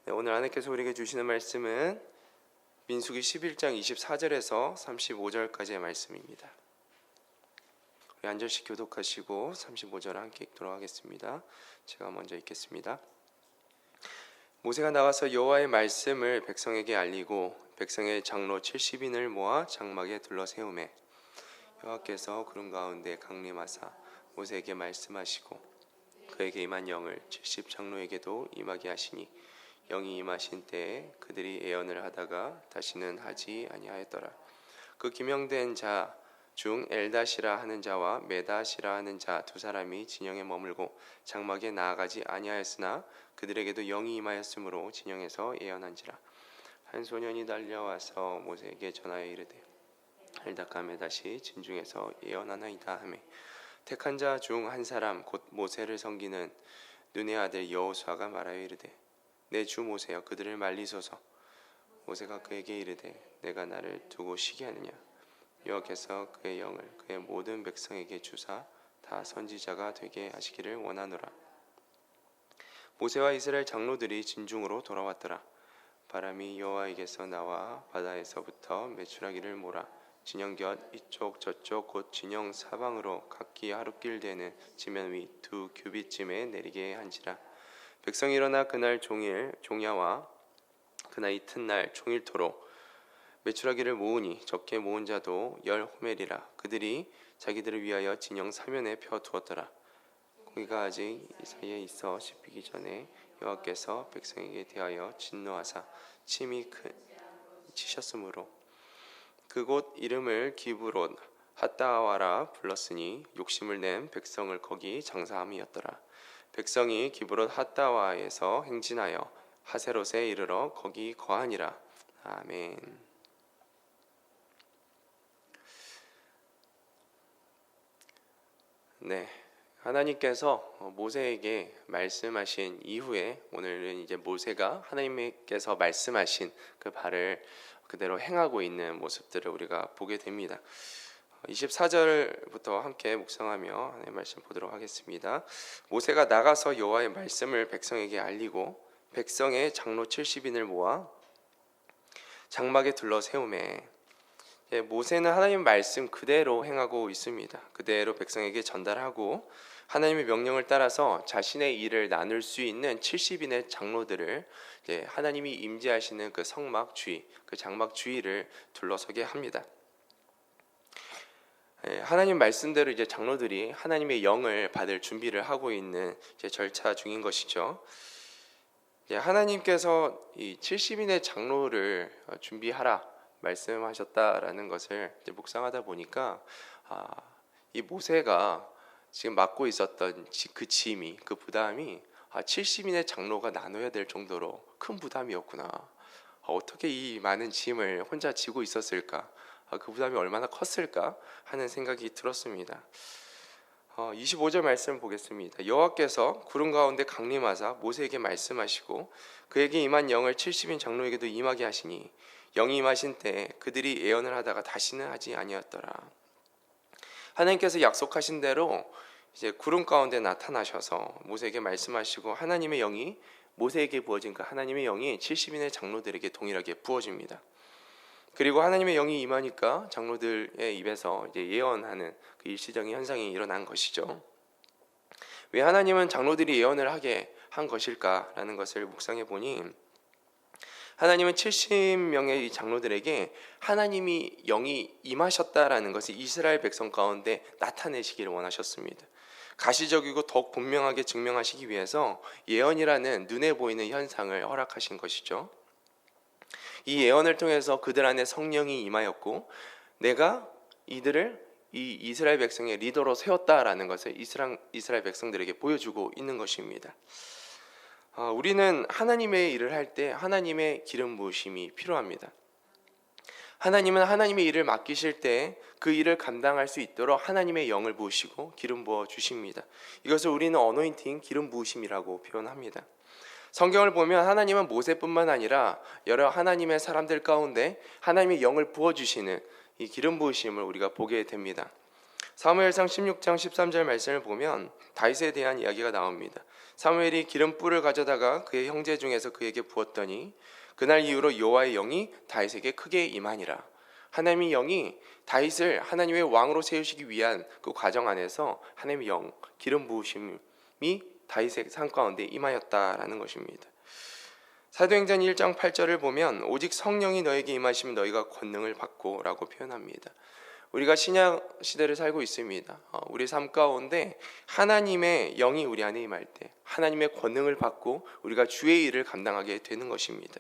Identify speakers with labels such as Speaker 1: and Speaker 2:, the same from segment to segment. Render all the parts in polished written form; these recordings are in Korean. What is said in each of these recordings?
Speaker 1: 네, 오늘 하나님께서 우리에게 주시는 말씀은 민수기 11장 24절에서 35절까지의 말씀입니다. 우리 한 절씩 교독하시고 35절 함께 읽도록 하겠습니다. 제가 먼저 읽겠습니다. 모세가 나가서 여호와의 말씀을 백성에게 알리고 백성의 장로 70인을 모아 장막에 둘러 세우매 여호와께서 구름 가운데 강림하사 모세에게 말씀하시고 그에게 임한 영을 70 장로에게도 임하게 하시니 영이 임하신 때에 그들이 애언을 하다가 다시는 하지 아니하였더라. 그 기명된 자 중 엘다시라 하는 자와 메다시라 하는 자 두 사람이 진영에 머물고 장막에 나아가지 아니하였으나 그들에게도 영이 임하였으므로 진영에서 애언한지라. 한 소년이 달려와서 모세에게 전하여 이르되 엘다가 메다시 진중에서 예언하나이다 하매 택한 자 중 한 사람 곧 모세를 섬기는 눈의 아들 여호수아가 말하여 이르되 내 주 모세여 그들을 말리소서. 모세가 그에게 이르되 내가 나를 두고 쉬게 하느냐. 여호와께서 그의 영을 그의 모든 백성에게 주사 다 선지자가 되게 하시기를 원하노라. 모세와 이스라엘 장로들이 진중으로 돌아왔더라. 바람이 여호와에게서 나와 바다에서부터 메추라기를 몰아 진영 곁 이쪽 저쪽 곧 진영 사방으로 각기 하루길 되는 지면 위 2규빗쯤에 내리게 한지라. 백성이 일어나 그날 종일 종야와 그날 이튿날 종일토록 메추라기를 모으니 적게 모은 자도 10호멜이라. 그들이 자기들을 위하여 진영 사면에 펴 두었더라. 고기가 아직 이 사이에 있어 씹히기 전에 여호와께서 백성에게 대하여 진노하사 침이 치셨으므로 그곳 이름을 기브롯 핫다와라 불렀으니 욕심을 낸 백성을 거기 장사함이었더라. 백성이 기브롯 핫다와에서 행진하여 하세롯에 이르러 거기 거하니라. 아멘. 네, 하나님께서 모세에게 말씀하신 이후에 오늘은 이제 모세가 하나님께서 말씀하신 그 바를 그대로 행하고 있는 모습들을 우리가 보게 됩니다. 24절부터 함께 묵상하며 하나님의 말씀 보도록 하겠습니다. 모세가 나가서 여호와의 말씀을 백성에게 알리고 백성의 장로 70인을 모아 장막에 둘러 세우매. 모세는 하나님의 말씀 그대로 행하고 있습니다. 그대로 백성에게 전달하고 하나님의 명령을 따라서 자신의 일을 나눌 수 있는 70인의 장로들을 하나님이 임재하시는 그 성막 주위, 그 장막 주위를 둘러서게 합니다. 하나님 말씀대로 이제 장로들이 하나님의 영을 받을 준비를 하고 있는 절차 중인 것이죠. 하나님께서 이 70인의 장로를 준비하라 말씀하셨다라는 것을 묵상하다 보니까 이 모세가 지금 맡고 있었던 그 짐이, 그 부담이 70인의 장로가 나눠야 될 정도로 큰 부담이었구나. 어떻게 이 많은 짐을 혼자 지고 있었을까? 그 부담이 얼마나 컸을까 하는 생각이 들었습니다. 25절 말씀 보겠습니다. 여호와께서 구름 가운데 강림하사 모세에게 말씀하시고 그에게 임한 영을 70인 장로에게도 임하게 하시니 영이 임하신 때 그들이 예언을 하다가 다시는 하지 아니었더라. 하나님께서 약속하신 대로 이제 구름 가운데 나타나셔서 모세에게 말씀하시고 하나님의 영이 모세에게 부어진 그 하나님의 영이 70인의 장로들에게 동일하게 부어집니다. 그리고 하나님의 영이 임하니까 장로들의 입에서 이제 예언하는 그 일시적인 현상이 일어난 것이죠. 왜 하나님은 장로들이 예언을 하게 한 것일까라는 것을 묵상해 보니 하나님은 70명의 이 장로들에게 하나님이 영이 임하셨다라는 것을 이스라엘 백성 가운데 나타내시기를 원하셨습니다. 가시적이고 더욱 분명하게 증명하시기 위해서 예언이라는 눈에 보이는 현상을 허락하신 것이죠. 이 예언을 통해서 그들 안에 성령이 임하였고 내가 이들을 이 이스라엘 백성의 리더로 세웠다라는 것을 이스라엘 백성들에게 보여주고 있는 것입니다. 우리는 하나님의 일을 할 때 하나님의 기름 부으심이 필요합니다. 하나님은 하나님의 일을 맡기실 때 그 일을 감당할 수 있도록 하나님의 영을 부으시고 기름 부어 주십니다. 이것을 우리는 어노인팅, 기름 부으심이라고 표현합니다. 성경을 보면 하나님은 모세뿐만 아니라 여러 하나님의 사람들 가운데 하나님의 영을 부어주시는 이 기름 부으심을 우리가 보게 됩니다. 사무엘상 16장 13절 말씀을 보면 다윗에 대한 이야기가 나옵니다. 사무엘이 기름불을 가져다가 그의 형제 중에서 그에게 부었더니 그날 이후로 여호와의 영이 다윗에게 크게 임하니라. 하나님의 영이 다윗을 하나님의 왕으로 세우시기 위한 그 과정 안에서 하나님의 영, 기름 부으심이 다윗의 삶 가운데 임하였다라는 것입니다. 사도행전 1장 8절을 보면 오직 성령이 너에게 임하시면 너희가 권능을 받고 라고 표현합니다. 우리가 신약 시대를 살고 있습니다. 우리 삶 가운데 하나님의 영이 우리 안에 임할 때 하나님의 권능을 받고 우리가 주의 일을 감당하게 되는 것입니다.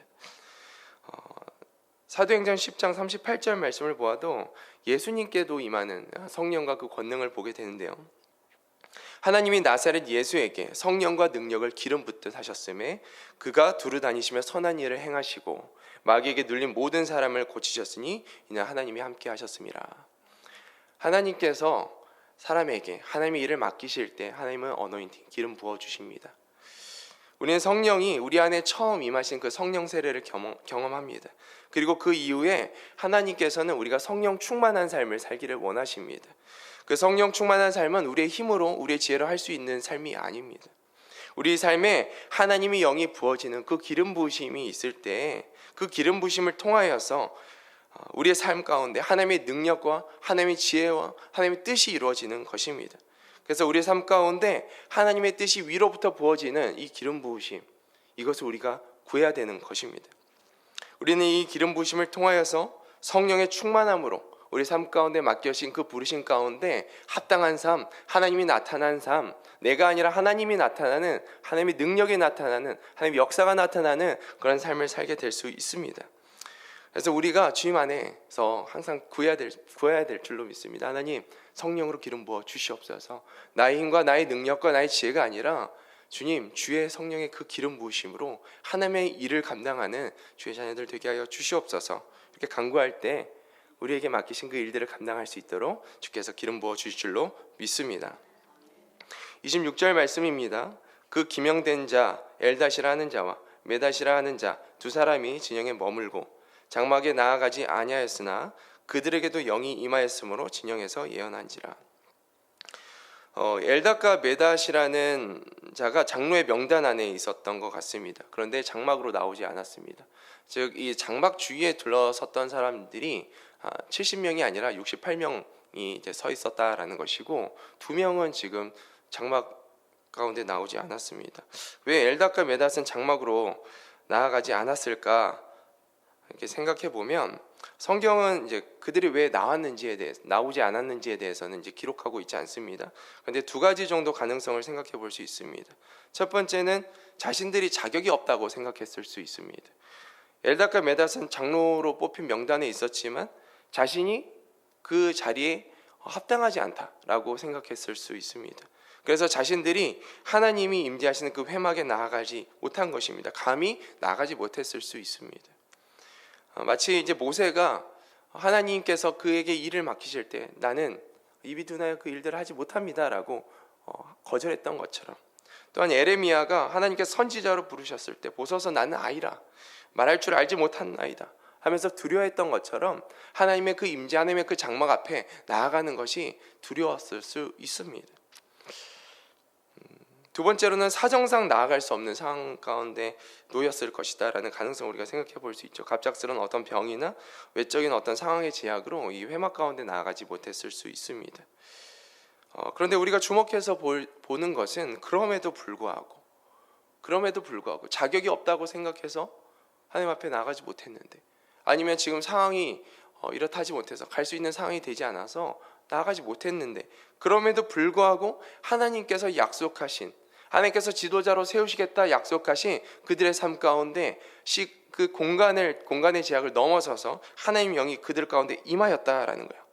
Speaker 1: 사도행전 10장 38절 말씀을 보아도 예수님께도 임하는 성령과 그 권능을 보게 되는데요. 하나님이 나사렛 예수에게 성령과 능력을 기름 붓듯 하셨음에 그가 두루 다니시며 선한 일을 행하시고 마귀에게 눌린 모든 사람을 고치셨으니 이는 하나님이 함께 하셨음이라. 하나님께서 사람에게 하나님의 일을 맡기실 때 하나님은 어노인팅, 기름 부어주십니다. 우리는 성령이 우리 안에 처음 임하신 그 성령 세례를 경험합니다. 그리고 그 이후에 하나님께서는 우리가 성령 충만한 삶을 살기를 원하십니다. 그 성령 충만한 삶은 우리의 힘으로 우리의 지혜로 할 수 있는 삶이 아닙니다. 우리 삶에 하나님의 영이 부어지는 그 기름 부으심이 있을 때 그 기름 부으심을 통하여서 우리의 삶 가운데 하나님의 능력과 하나님의 지혜와 하나님의 뜻이 이루어지는 것입니다. 그래서 우리의 삶 가운데 하나님의 뜻이 위로부터 부어지는 이 기름 부으심, 이것을 우리가 구해야 되는 것입니다. 우리는 이 기름 부으심을 통하여서 성령의 충만함으로 우리 삶 가운데 맡겨진 그 부르심 가운데 합당한 삶, 하나님이 나타난 삶, 내가 아니라 하나님이 나타나는, 하나님의 능력이 나타나는, 하나님의 역사가 나타나는 그런 삶을 살게 될 수 있습니다. 그래서 우리가 주님 안에서 항상 구해야 될 줄로 믿습니다. 하나님, 성령으로 기름 부어 주시옵소서. 나의 힘과 나의 능력과 나의 지혜가 아니라 주님, 주의 성령의 그 기름 부으심으로 하나님의 일을 감당하는 주의 자녀들 되게 하여 주시옵소서. 이렇게 간구할 때 우리에게 맡기신 그 일들을 감당할 수 있도록 주께서 기름 부어 주실 줄로 믿습니다. 26절 말씀입니다. 그 기명된 자 엘닷이라 하는 자와 메닷이라 하는 자 두 사람이 진영에 머물고 장막에 나아가지 아니하였으나 그들에게도 영이 임하였으므로 진영에서 예언한지라. 엘닷과 메닷이라는 자가 장로의 명단 안에 있었던 것 같습니다. 그런데 장막으로 나오지 않았습니다. 즉 이 장막 주위에 둘러섰던 사람들이 70명이 아니라 68명이 이제 서 있었다라는 것이고 2명은 지금 장막 가운데 나오지 않았습니다. 왜 엘닷과 메닷은 장막으로 나아가지 않았을까? 이렇게 생각해 보면 성경은 이제 그들이 왜 나왔는지에 대해서, 나오지 않았는지에 대해서는 이제 기록하고 있지 않습니다. 그런데 두 가지 정도 가능성을 생각해 볼 수 있습니다. 첫 번째는 자신들이 자격이 없다고 생각했을 수 있습니다. 엘닷과 메닷은 장로로 뽑힌 명단에 있었지만 자신이 그 자리에 합당하지 않다라고 생각했을 수 있습니다. 그래서 자신들이 하나님이 임재하시는 그 회막에 나아가지 못한 것입니다. 감히 나아가지 못했을 수 있습니다. 마치 이제 모세가 하나님께서 그에게 일을 맡기실 때 나는 입이 둔하여 그 일들을 하지 못합니다라고 거절했던 것처럼, 또한 에레미야가 하나님께서 선지자로 부르셨을 때 보소서 나는 아이라 말할 줄 알지 못한 아이다 하면서 두려워했던 것처럼 하나님의 그 임재, 하나님의 그 장막 앞에 나아가는 것이 두려웠을 수 있습니다. 두 번째로는 사정상 나아갈 수 없는 상황 가운데 놓였을 것이다 라는 가능성을 우리가 생각해 볼 수 있죠. 갑작스러운 어떤 병이나 외적인 어떤 상황의 제약으로 이 회막 가운데 나아가지 못했을 수 있습니다. 그런데 우리가 주목해서 보는 것은 그럼에도 불구하고 자격이 없다고 생각해서 하나님 앞에 나아가지 못했는데, 아니면 지금 상황이 이렇다지 못해서 갈 수 있는 상황이 되지 않아서 나아가지 못했는데, 그럼에도 불구하고 하나님께서 약속하신, 하나님께서 지도자로 세우시겠다 약속하신 그들의 삶 가운데 그 공간의 제약을 넘어서서 하나님의 영이 그들 가운데 임하였다라는 거예요.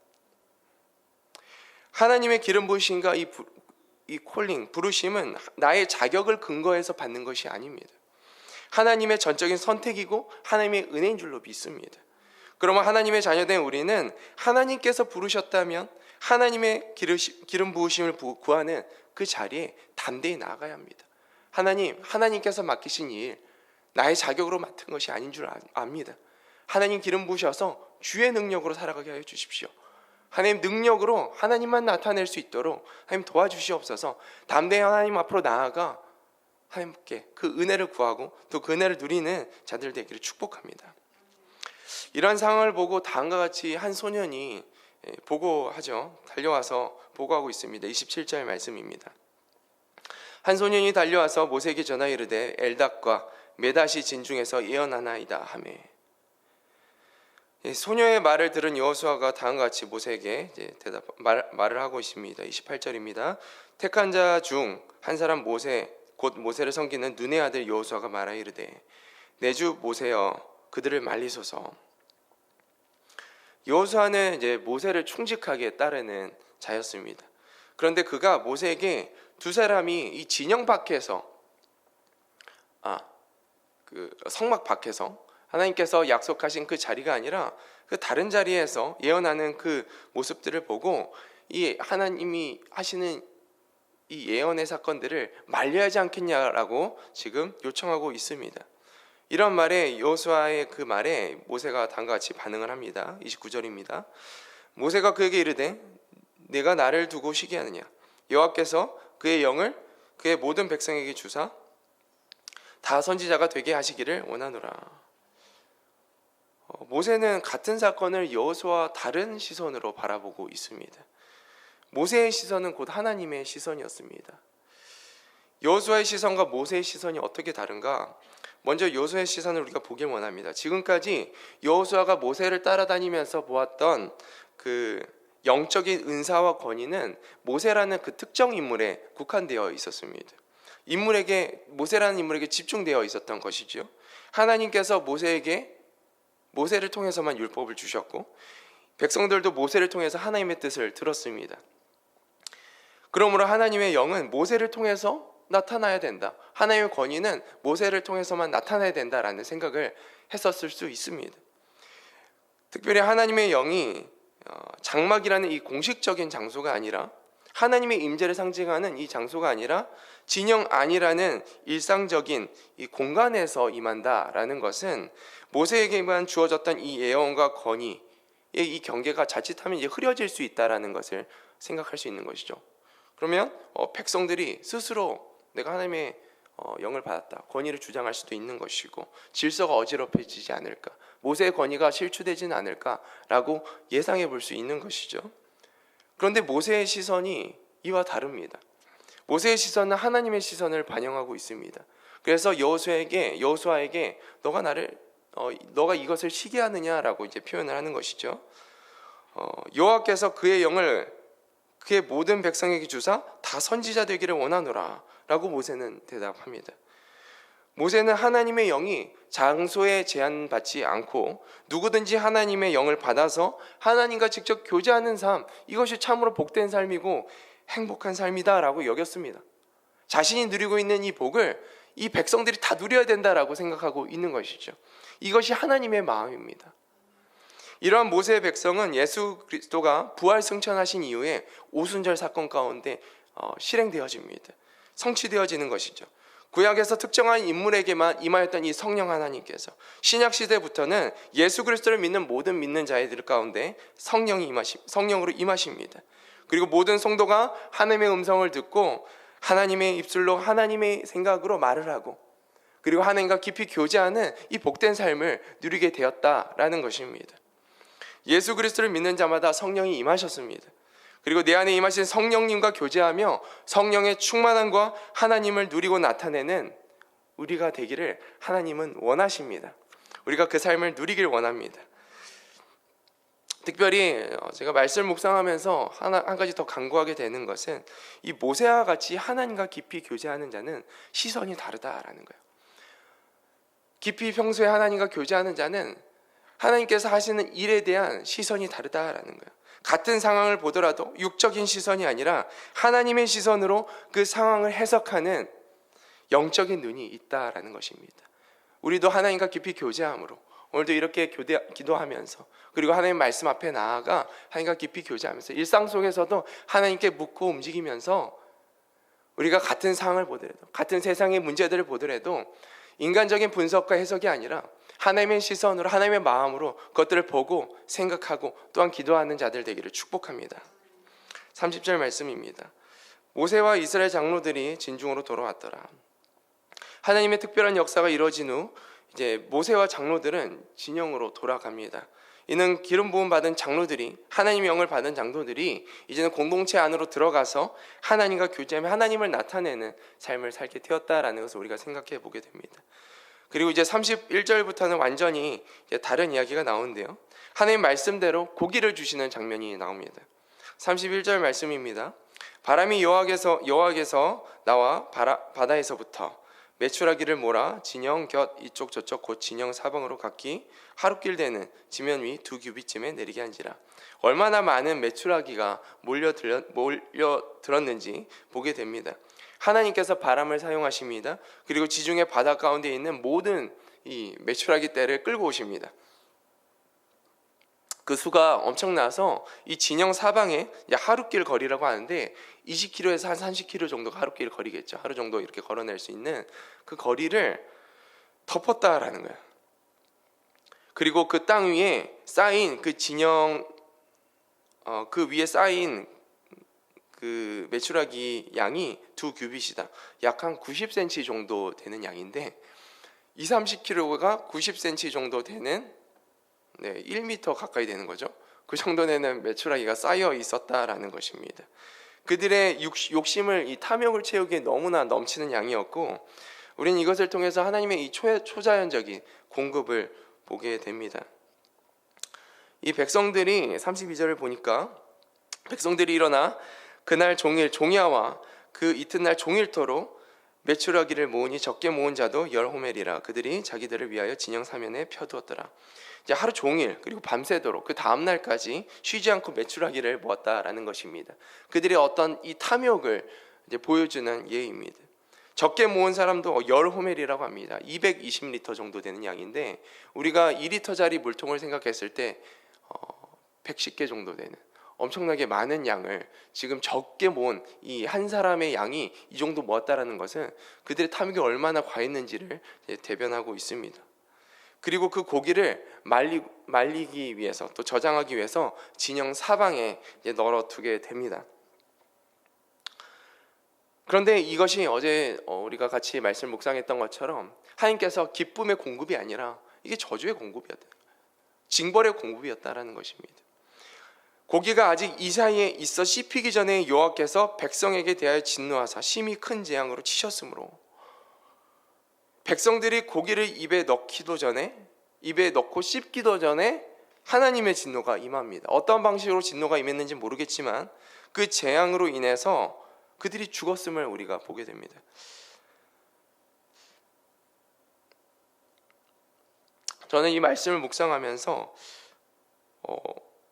Speaker 1: 하나님의 기름 부으심과 이 콜링, 부르심은 나의 자격을 근거해서 받는 것이 아닙니다. 하나님의 전적인 선택이고 하나님의 은혜인 줄로 믿습니다. 그러면 하나님의 자녀된 우리는 하나님께서 부르셨다면 하나님의 기름 부으심을 구하는 그 자리에 담대히 나아가야 합니다. 하나님께서 맡기신 일, 나의 자격으로 맡은 것이 아닌 줄 압니다. 하나님 기름 부으셔서 주의 능력으로 살아가게 하여 주십시오. 하나님 능력으로 하나님만 나타낼 수 있도록 하나님 도와주시옵소서. 담대히 하나님 앞으로 나아가 하나님께 그 은혜를 구하고 또 그 은혜를 누리는 자들 되기를 축복합니다. 이런 상황을 보고 다음과 같이 한 소년이 보고하죠. 달려와서 보고하고 있습니다. 27절 말씀입니다. 한 소년이 달려와서 모세에게 전하 이르되 엘닷과 메닷이 진중에서 예언하나이다 하매. 소녀의 말을 들은 여호수아가 다음과 같이 모세에게 말을 하고 있습니다. 28절입니다. 택한 자 중 한 사람 모세 곧 모세를 섬기는 눈의 아들 여호수아가 말하여 이르되 내 주 모세여 그들을 말리소서. 여호수아는 이제 모세를 충직하게 따르는 자였습니다. 그런데 그가 모세에게 두 사람이 이 진영 밖에서 그 성막 밖에서 하나님께서 약속하신 그 자리가 아니라 그 다른 자리에서 예언하는 그 모습들을 보고 이 하나님이 하시는 이 예언의 사건들을 말려야 하지 않겠냐라고 지금 요청하고 있습니다. 이런 말에 여호수아의 그 말에 모세가 다음과 같이 반응을 합니다. 29절입니다. 모세가 그에게 이르되 내가 나를 두고 시기하느냐 여호와께서 그의 영을 그의 모든 백성에게 주사 다 선지자가 되게 하시기를 원하노라. 모세는 같은 사건을 여호수아와 다른 시선으로 바라보고 있습니다. 모세의 시선은 곧 하나님의 시선이었습니다. 여호수아의 시선과 모세의 시선이 어떻게 다른가? 먼저 여호수아의 시선을 우리가 보길 원합니다. 지금까지 여호수아가 모세를 따라다니면서 보았던 그 영적인 은사와 권위는 모세라는 그 특정 인물에 국한되어 있었습니다. 모세라는 인물에게 집중되어 있었던 것이죠. 하나님께서 모세를 통해서만 율법을 주셨고 백성들도 모세를 통해서 하나님의 뜻을 들었습니다. 그러므로 하나님의 영은 모세를 통해서 나타나야 된다. 하나님의 권위는 모세를 통해서만 나타나야 된다라는 생각을 했었을 수 있습니다. 특별히 하나님의 영이 장막이라는 이 공식적인 장소가 아니라 하나님의 임재를 상징하는 이 장소가 아니라 진영 안이라는 일상적인 이 공간에서 임한다라는 것은 모세에게만 주어졌던 이 예언과 권위의 이 경계가 자칫하면 이제 흐려질 수 있다라는 것을 생각할 수 있는 것이죠. 그러면 백성들이 스스로 내가 하나님의 영을 받았다, 권위를 주장할 수도 있는 것이고 질서가 어지럽혀지지 않을까, 모세의 권위가 실추되지는 않을까라고 예상해 볼 수 있는 것이죠. 그런데 모세의 시선이 이와 다릅니다. 모세의 시선은 하나님의 시선을 반영하고 있습니다. 그래서 여호수아에게 너가 이것을 시기하느냐라고 이제 표현을 하는 것이죠. 여호와께서 그의 영을 그의 모든 백성에게 주사 다 선지자 되기를 원하노라 라고 모세는 대답합니다. 모세는 하나님의 영이 장소에 제한받지 않고 누구든지 하나님의 영을 받아서 하나님과 직접 교제하는 삶, 이것이 참으로 복된 삶이고 행복한 삶이다 라고 여겼습니다. 자신이 누리고 있는 이 복을 이 백성들이 다 누려야 된다라고 생각하고 있는 것이죠. 이것이 하나님의 마음입니다. 이러한 모세의 백성은 예수 그리스도가 부활 승천하신 이후에 오순절 사건 가운데 실행되어집니다. 성취되어지는 것이죠. 구약에서 특정한 인물에게만 임하였던 이 성령 하나님께서 신약 시대부터는 예수 그리스도를 믿는 모든 믿는 자들 가운데 성령으로 임하십니다. 그리고 모든 성도가 하나님의 음성을 듣고 하나님의 입술로 하나님의 생각으로 말을 하고 그리고 하나님과 깊이 교제하는 이 복된 삶을 누리게 되었다라는 것입니다. 예수 그리스도를 믿는 자마다 성령이 임하셨습니다. 그리고 내 안에 임하신 성령님과 교제하며 성령의 충만함과 하나님을 누리고 나타내는 우리가 되기를 하나님은 원하십니다. 우리가 그 삶을 누리길 원합니다. 특별히 제가 말씀을 묵상하면서 한 가지 더 간구하게 되는 것은 이 모세와 같이 하나님과 깊이 교제하는 자는 시선이 다르다라는 거예요. 깊이 평소에 하나님과 교제하는 자는 하나님께서 하시는 일에 대한 시선이 다르다라는 거예요. 같은 상황을 보더라도 육적인 시선이 아니라 하나님의 시선으로 그 상황을 해석하는 영적인 눈이 있다라는 것입니다. 우리도 하나님과 깊이 교제함으로 오늘도 이렇게 기도하면서 그리고 하나님 말씀 앞에 나아가 하나님과 깊이 교제하면서 일상 속에서도 하나님께 묻고 움직이면서 우리가 같은 상황을 보더라도 같은 세상의 문제들을 보더라도 인간적인 분석과 해석이 아니라 하나님의 시선으로, 하나님의 마음으로 그것들을 보고 생각하고 또한 기도하는 자들 되기를 축복합니다. 30절 말씀입니다. 모세와 이스라엘 장로들이 진중으로 돌아왔더라. 하나님의 특별한 역사가 이루어진 후 이제 모세와 장로들은 진영으로 돌아갑니다. 이는 기름 부음 받은 장로들이, 하나님의 영을 받은 장로들이 이제는 공동체 안으로 들어가서 하나님과 교제하며 하나님을 나타내는 삶을 살게 되었다라는 것을 우리가 생각해 보게 됩니다. 그리고 이제 31절부터는 완전히 이제 다른 이야기가 나오는데요. 하나님 말씀대로 고기를 주시는 장면이 나옵니다. 31절 말씀입니다. 바람이 여호와께서 나와 바다에서부터 메추라기를 몰아 진영 곁 이쪽 저쪽 곧 진영 사방으로 각기 하루길 되는 지면 위 2규빗쯤에 내리게 한지라. 얼마나 많은 메추라기가 몰려들었는지 보게 됩니다. 하나님께서 바람을 사용하십니다. 그리고 지중해 바다 가운데 있는 모든 이 메추라기 떼를 끌고 오십니다. 그 수가 엄청나서 이 진영 사방에 하루길 거리라고 하는데 20km에서 한 30km 정도가 하루길 거리겠죠. 하루 정도 이렇게 걸어낼 수 있는 그 거리를 덮었다라는 거예요. 그리고 그 땅 위에 쌓인 그 진영 그 위에 쌓인 그 메추라기 양이 2규빗이다. 약 한 90cm 정도 되는 양인데 20-30kg가 90cm 정도 되는 1m 가까이 되는 거죠. 그 정도 되는 메추라기가 쌓여 있었다라는 것입니다. 그들의 욕심을, 이 탐욕을 채우기에 너무나 넘치는 양이었고, 우리는 이것을 통해서 하나님의 이 초자연적인 공급을 보게 됩니다. 이 백성들이 32절을 보니까 백성들이 일어나 그날 종일 종야와 그 이튿날 종일토록 메추라기를 모으니 적게 모은 자도 10호멜이라. 그들이 자기들을 위하여 진영 사면에 펴두었더라. 이제 하루 종일 그리고 밤새도록 그 다음 날까지 쉬지 않고 메추라기를 모았다라는 것입니다. 그들의 어떤 이 탐욕을 이제 보여주는 예입니다. 적게 모은 사람도 10호멜이라고 합니다. 220리터 정도 되는 양인데 우리가 2리터짜리 물통을 생각했을 때 110개 정도 되는 엄청나게 많은 양을 지금 적게 모은 이 한 사람의 양이 이 정도 모았다라는 것은 그들의 탐욕이 얼마나 과했는지를 대변하고 있습니다. 그리고 그 고기를 말리기 위해서 또 저장하기 위해서 진영 사방에 널어두게 됩니다. 그런데 이것이 어제 우리가 같이 말씀 묵상했던 것처럼 하나님께서 기쁨의 공급이 아니라 이게 저주의 공급이었다. 징벌의 공급이었다라는 것입니다. 고기가 아직 이 사이에 있어 씹히기 전에 여호와께서 백성에게 대하여 진노하사 심히 큰 재앙으로 치셨으므로 백성들이 고기를 입에 넣고 씹기도 전에 하나님의 진노가 임합니다. 어떤 방식으로 진노가 임했는지 모르겠지만 그 재앙으로 인해서 그들이 죽었음을 우리가 보게 됩니다. 저는 이 말씀을 묵상하면서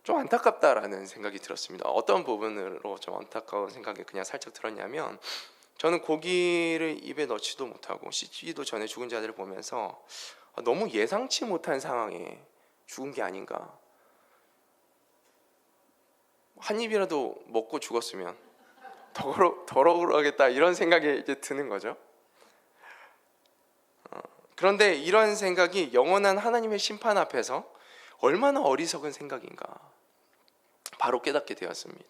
Speaker 1: 좀 안타깝다라는 생각이 들었습니다. 어떤 부분으로 좀 안타까운 생각이 그냥 살짝 들었냐면, 저는 고기를 입에 넣지도 못하고 씻기도 전에 죽은 자들을 보면서 너무 예상치 못한 상황에 죽은 게 아닌가. 한 입이라도 먹고 죽었으면 더러우겠다 이런 생각이 이제 드는 거죠. 그런데 이런 생각이 영원한 하나님의 심판 앞에서 얼마나 어리석은 생각인가 바로 깨닫게 되었습니다.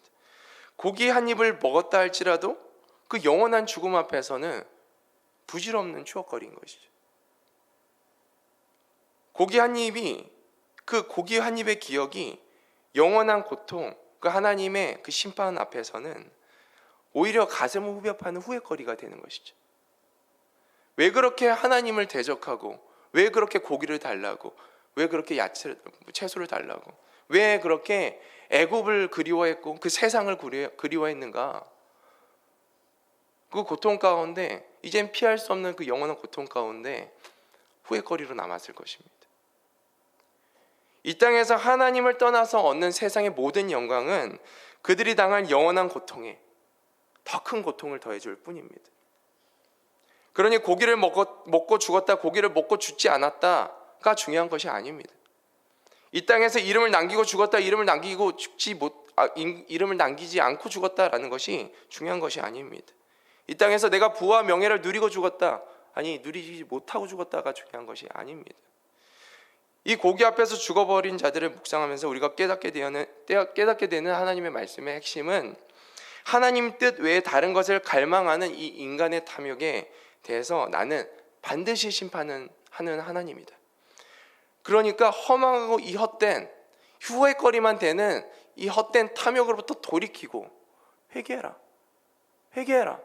Speaker 1: 고기 한 입을 먹었다 할지라도 그 영원한 죽음 앞에서는 부질없는 추억거리인 것이죠. 고기 한 입의 기억이 영원한 고통, 그 하나님의 그 심판 앞에서는 오히려 가슴을 후벼파는 후회거리가 되는 것이죠. 왜 그렇게 하나님을 대적하고, 왜 그렇게 고기를 달라고, 왜 그렇게 채소를 달라고, 왜 그렇게 애굽을 그리워했고 그 세상을 그리워했는가. 그 고통 가운데, 이젠 피할 수 없는 그 영원한 고통 가운데 후회거리로 남았을 것입니다. 이 땅에서 하나님을 떠나서 얻는 세상의 모든 영광은 그들이 당한 영원한 고통에 더 큰 고통을 더해줄 뿐입니다. 그러니 고기를 먹고 죽었다, 고기를 먹고 죽지 않았다가 중요한 것이 아닙니다. 이 땅에서 이름을 남기고 죽었다, 이름을 남기지 않고 죽었다라는 것이 중요한 것이 아닙니다. 이 땅에서 내가 부와 명예를 누리고 죽었다, 아니 누리지 못하고 죽었다가 중요한 것이 아닙니다. 이 고기 앞에서 죽어버린 자들을 묵상하면서 우리가 깨닫게 되는 하나님의 말씀의 핵심은 하나님 뜻 외에 다른 것을 갈망하는 이 인간의 탐욕에 대해서 나는 반드시 심판하는 하나님이다. 그러니까 허망하고 이 헛된 후회거리만 되는 이 헛된 탐욕으로부터 돌이키고 회개해라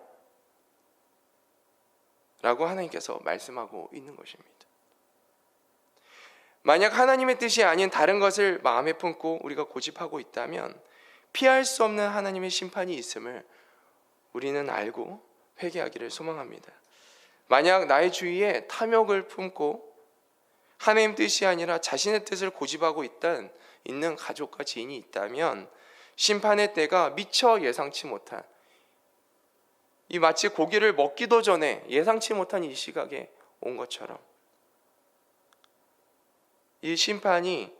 Speaker 1: 라고 하나님께서 말씀하고 있는 것입니다. 만약 하나님의 뜻이 아닌 다른 것을 마음에 품고 우리가 고집하고 있다면 피할 수 없는 하나님의 심판이 있음을 우리는 알고 회개하기를 소망합니다. 만약 나의 주위에 탐욕을 품고 하나님 뜻이 아니라 자신의 뜻을 고집하고 있는 가족과 지인이 있다면 심판의 때가 미처 예상치 못한, 이 마치 고기를 먹기도 전에 예상치 못한 이 시각에 온 것처럼 이 심판이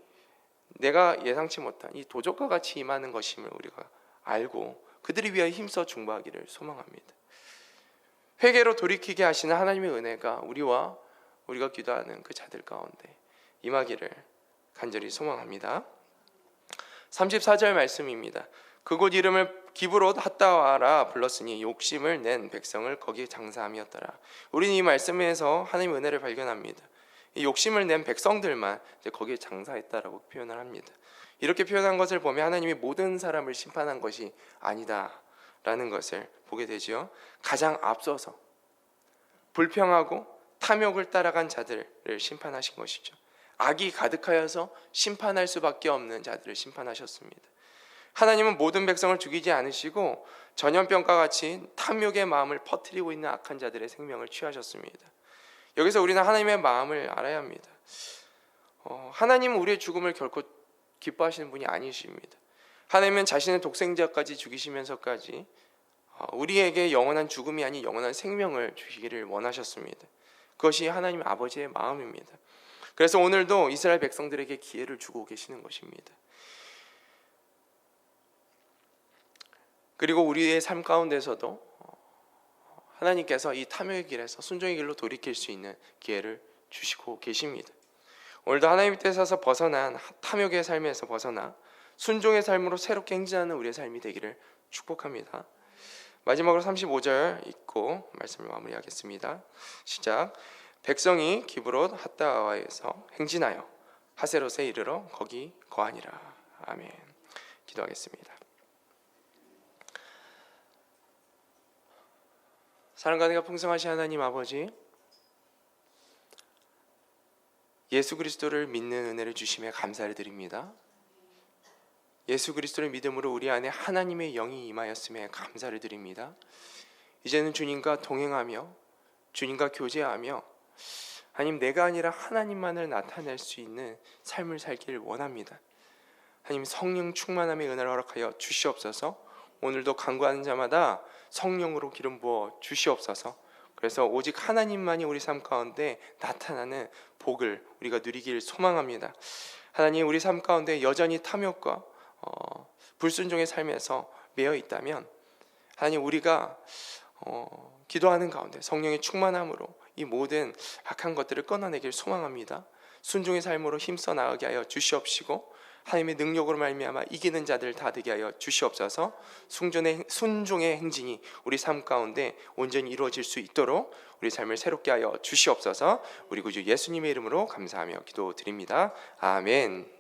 Speaker 1: 내가 예상치 못한 이 도적과 같이 임하는 것임을 우리가 알고 그들을 위하여 힘써 중보하기를 소망합니다. 회개로 돌이키게 하시는 하나님의 은혜가 우리가 기도하는 그 자들 가운데 임하기를 간절히 소망합니다. 34절 말씀입니다. 그곳 이름을 기브롯 핫다와라 불렀으니 욕심을 낸 백성을 거기에 장사함이었더라. 우리는 이 말씀에서 하나님의 은혜를 발견합니다. 이 욕심을 낸 백성들만 거기에 장사했다라고 표현을 합니다. 이렇게 표현한 것을 보면 하나님이 모든 사람을 심판한 것이 아니다라는 것을 보게 되죠. 가장 앞서서 불평하고 탐욕을 따라간 자들을 심판하신 것이죠. 악이 가득하여서 심판할 수밖에 없는 자들을 심판하셨습니다. 하나님은 모든 백성을 죽이지 않으시고 전염병과 같이 탐욕의 마음을 퍼뜨리고 있는 악한 자들의 생명을 취하셨습니다. 여기서 우리는 하나님의 마음을 알아야 합니다. 하나님은 우리의 죽음을 결코 기뻐하시는 분이 아니십니다. 하나님은 자신의 독생자까지 죽이시면서까지 우리에게 영원한 죽음이 아닌 영원한 생명을 주시기를 원하셨습니다. 그것이 하나님 아버지의 마음입니다. 그래서 오늘도 이스라엘 백성들에게 기회를 주고 계시는 것입니다. 그리고 우리의 삶 가운데서도 하나님께서 이 탐욕의 길에서 순종의 길로 돌이킬 수 있는 기회를 주시고 계십니다. 오늘도 하나님의 뜻에서 벗어난 탐욕의 삶에서 벗어나 순종의 삶으로 새롭게 행진하는 우리의 삶이 되기를 축복합니다. 마지막으로 35절 읽고 말씀을 마무리하겠습니다. 시작. 백성이 기브롯 핫다와에서 행진하여 하세롯에 이르러 거기 거하니라. 아멘. 기도하겠습니다. 사랑과 은혜가 풍성하신 하나님 아버지, 예수 그리스도를 믿는 은혜를 주심에 감사를 드립니다. 예수 그리스도를 믿음으로 우리 안에 하나님의 영이 임하였음에 감사를 드립니다. 이제는 주님과 동행하며 주님과 교제하며 하나님, 내가 아니라 하나님만을 나타낼 수 있는 삶을 살기를 원합니다. 하나님, 성령 충만함의 은혜를 허락하여 주시옵소서. 오늘도 간구하는 자마다 성령으로 기름 부어 주시옵소서. 그래서 오직 하나님만이 우리 삶 가운데 나타나는 복을 우리가 누리기를 소망합니다. 하나님, 우리 삶 가운데 여전히 탐욕과 불순종의 삶에서 매여 있다면 하나님, 우리가 기도하는 가운데 성령의 충만함으로 이 모든 악한 것들을 끊어내기를 소망합니다. 순종의 삶으로 힘써 나가게 하여 주시옵시고 하나님의 능력으로 말미암아 이기는 자들 다 되게 하여 주시옵소서. 순종의 행진이 우리 삶 가운데 온전히 이루어질 수 있도록 우리 삶을 새롭게 하여 주시옵소서. 우리 구주 예수님의 이름으로 감사하며 기도드립니다. 아멘.